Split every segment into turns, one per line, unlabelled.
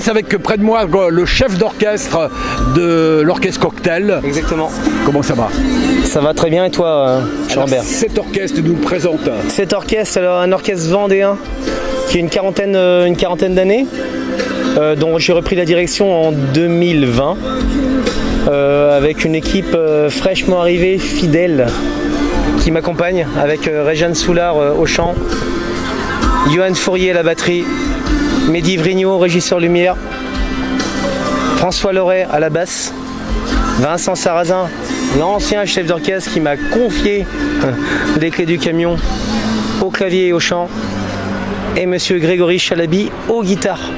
m'intéresse avec près de moi le chef d'orchestre de l'orchestre Cocktail.
Exactement.
Comment ça va?
Ça va très bien et toi, Jean-Robert?
Cet orchestre nous le présente.
Cet orchestre, alors un orchestre vendéen qui a une quarantaine d'années, dont j'ai repris la direction en 2020, avec une équipe fraîchement arrivée, fidèle, qui m'accompagne, avec Réjeanne Soulard au chant, Johan Fourier à la batterie, Mehdi Vrigno, régisseur lumière, François Loret à la basse, Vincent Sarrazin, l'ancien chef d'orchestre qui m'a confié les clés du camion, au clavier et au chant, et monsieur Grégory Chalabi aux guitares.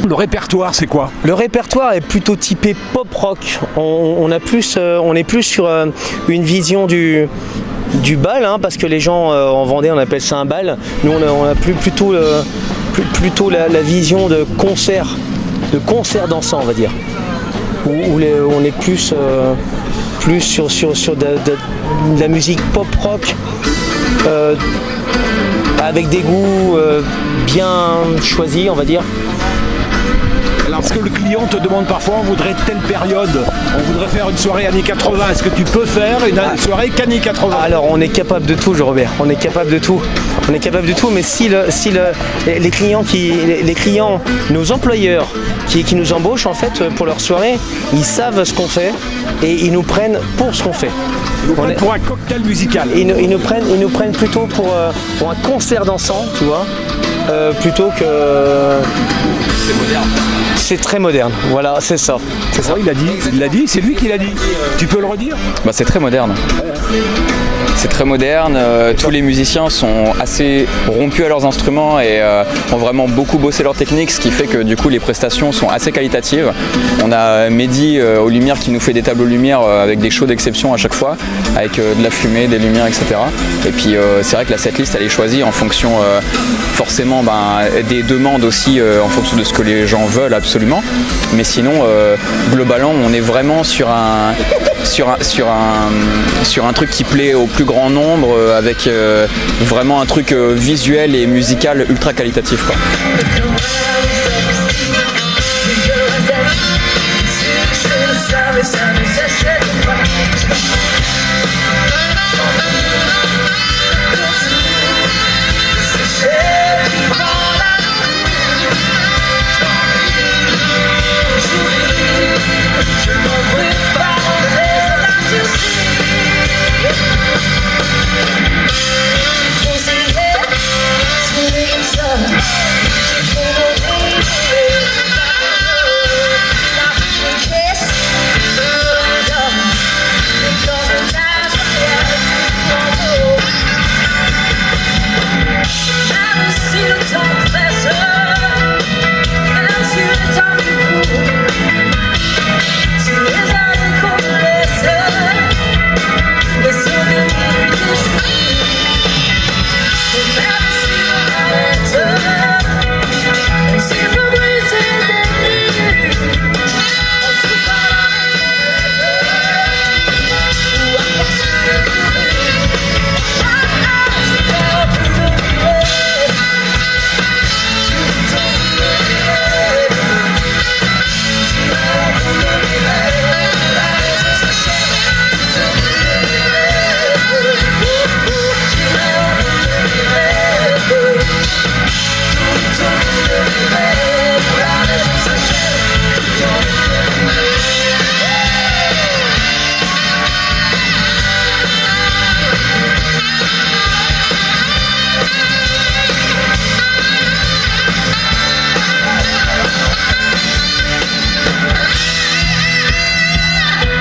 Le répertoire, c'est quoi?
Le répertoire est plutôt typé pop rock. On est plus sur une vision du bal, hein, parce que les gens en Vendée on appelle ça un bal. Nous on a plutôt la vision de concert dansant, on va dire, où on est plus sur de la musique pop rock, avec des goûts bien choisis, on va dire.
Alors, ce que le client te demande parfois, on voudrait telle période, on voudrait faire une soirée années 80, est-ce que tu peux faire une soirée qu'années 80?
Alors on est capable de tout, Jean-Robert, on est capable de tout, mais si les clients, nos employeurs qui nous embauchent en fait pour leur soirée, ils savent ce qu'on fait et ils nous prennent pour ce qu'on fait.
Pour un cocktail musical.
Ils nous prennent plutôt pour un concert dansant, tu vois, plutôt que...
C'est moderne.
C'est très moderne, voilà, c'est ça.
C'est ça, il l'a dit, c'est lui qui l'a dit. Tu peux le redire?
Bah, c'est très moderne. C'est très moderne, tous les musiciens sont assez rompus à leurs instruments et ont vraiment beaucoup bossé leur technique, ce qui fait que du coup les prestations sont assez qualitatives. On a Mehdi aux lumières qui nous fait des tableaux lumière avec des shows d'exception à chaque fois, avec de la fumée, des lumières, etc. Et puis c'est vrai que la setlist elle est choisie en fonction forcément des demandes aussi, en fonction de ce que les gens veulent absolument. Mais sinon, globalement, on est vraiment sur un truc qui plaît au plus grand nombre, avec vraiment un truc visuel et musical ultra qualitatif, quoi.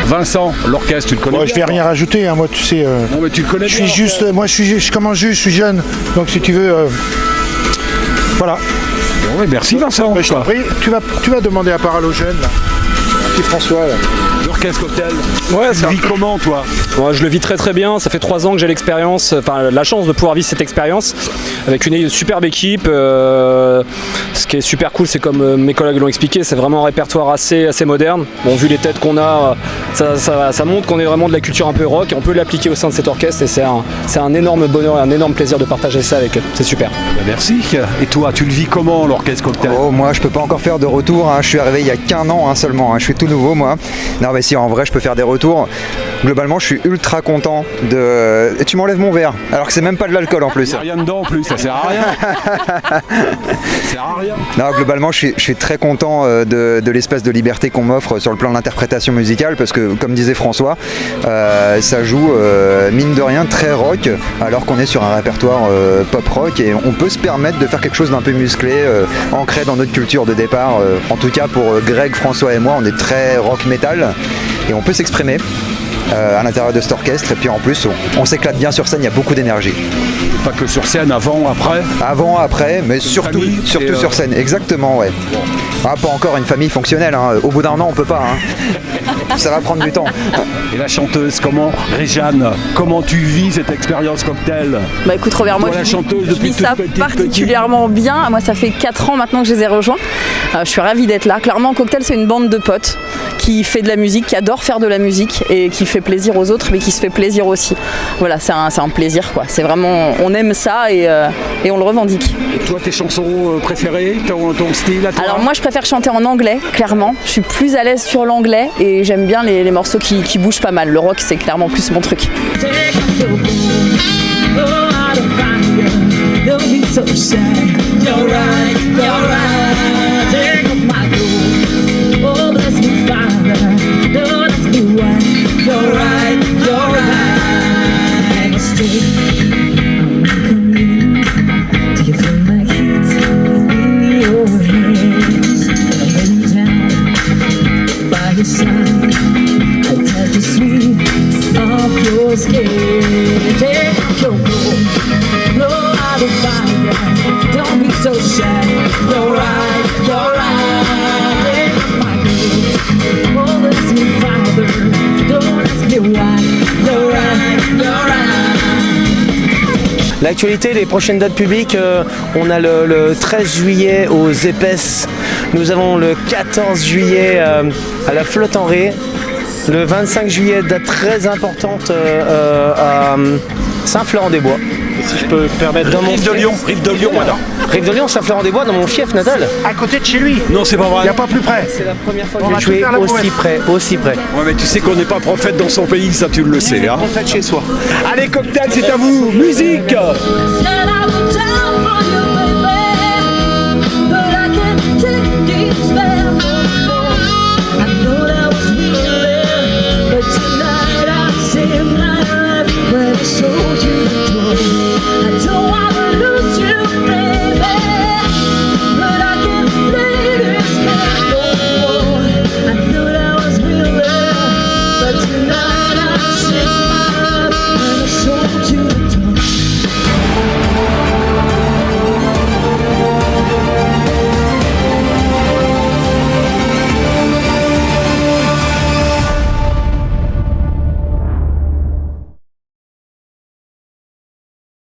Vincent, l'orchestre, tu le connais?
Bon, je vais rien rajouter, hein, moi tu sais.
Non mais tu le connais.
Je commence juste, je suis jeune, donc si tu veux, voilà.
Oui, merci Vincent.
Je t'en prie. Tu vas demander la parole aux jeunes, là. Petit François. Là.
l'orchestre cocktail.
Ouais,
Tu vis comment toi?
Moi, je le vis très très bien. Ça fait 3 ans que j'ai l'expérience, enfin la chance de pouvoir vivre cette expérience avec une superbe équipe. Ce qui est super cool, c'est comme mes collègues l'ont expliqué, c'est vraiment un répertoire assez moderne. Bon, vu les têtes qu'on a, ça montre qu'on est vraiment de la culture un peu rock et on peut l'appliquer au sein de cet orchestre et c'est un énorme bonheur et un énorme plaisir de partager ça avec eux. C'est super.
Merci. Et toi, tu le vis comment l'orchestre cocktail?
Oh, moi je peux pas encore faire de retour, hein. Je suis arrivé il y a qu'un an seulement, hein. Je suis tout nouveau moi. Non mais si, en vrai je peux faire des retours. Globalement je suis ultra content de... Et tu m'enlèves mon verre, alors que c'est même pas de l'alcool en plus.
Il n'y a rien dedans en plus, ça sert à rien. Ça sert à rien.
Non, globalement je suis très content de l'espèce de liberté qu'on m'offre sur le plan de l'interprétation musicale, parce que comme disait François, ça joue mine de rien très rock, alors qu'on est sur un répertoire pop rock, et on peut se permettre de faire quelque chose d'un peu musclé, ancré dans notre culture de départ. En tout cas pour Greg, François et moi, on est très rock metal et on peut s'exprimer à l'intérieur de cet orchestre, et puis en plus on s'éclate bien sur scène, il y a beaucoup d'énergie.
Pas que sur scène, avant, après.
Avant, après, mais surtout sur scène, exactement, ouais. Ah, pas encore une famille fonctionnelle, hein. Au bout d'un an on peut pas, hein. Ça va prendre du temps.
Et la chanteuse, Réjeanne, comment tu vis cette expérience cocktail?
Bah écoute Robert, moi
Toi, la chanteuse
je
depuis
vis ça
toute petite,
particulièrement bien. Moi ça fait 4 ans maintenant que je les ai rejoints. Je suis ravie d'être là. Clairement Cocktail c'est une bande de potes qui fait de la musique, qui adore faire de la musique et qui fait plaisir aux autres mais qui se fait plaisir aussi. Voilà, c'est un plaisir quoi. C'est vraiment, on aime ça et on le revendique.
Et toi, tes chansons préférées, ton style à toi?
Alors moi je préfère chanter en anglais, clairement. Je suis plus à l'aise sur l'anglais et j'aime bien les morceaux qui bougent pas mal. Le rock c'est clairement plus mon truc.
L'actualité, les prochaines dates publiques, on a le 13 juillet aux Épaisses, nous avons le 14 juillet à la Flotte en Ré, le 25 juillet, date très importante à Saint-Florent-des-Bois. Si je peux me permettre, dans mon
Rive de Lyon, voilà.
Rive de Lyon, Saint-Florent-des-Bois, dans mon fief natal.
À côté de chez lui.
Non, c'est pas vrai.
Il n'y a pas plus près.
C'est la première fois
On
que
va
j'ai joué
tout faire la
aussi près.
Ouais, mais tu sais qu'on n'est pas prophète dans son pays, ça tu le sais. Hein.
Prophète chez soi.
Allez, cocktail, c'est à vous. Musique.
Said I will down for you.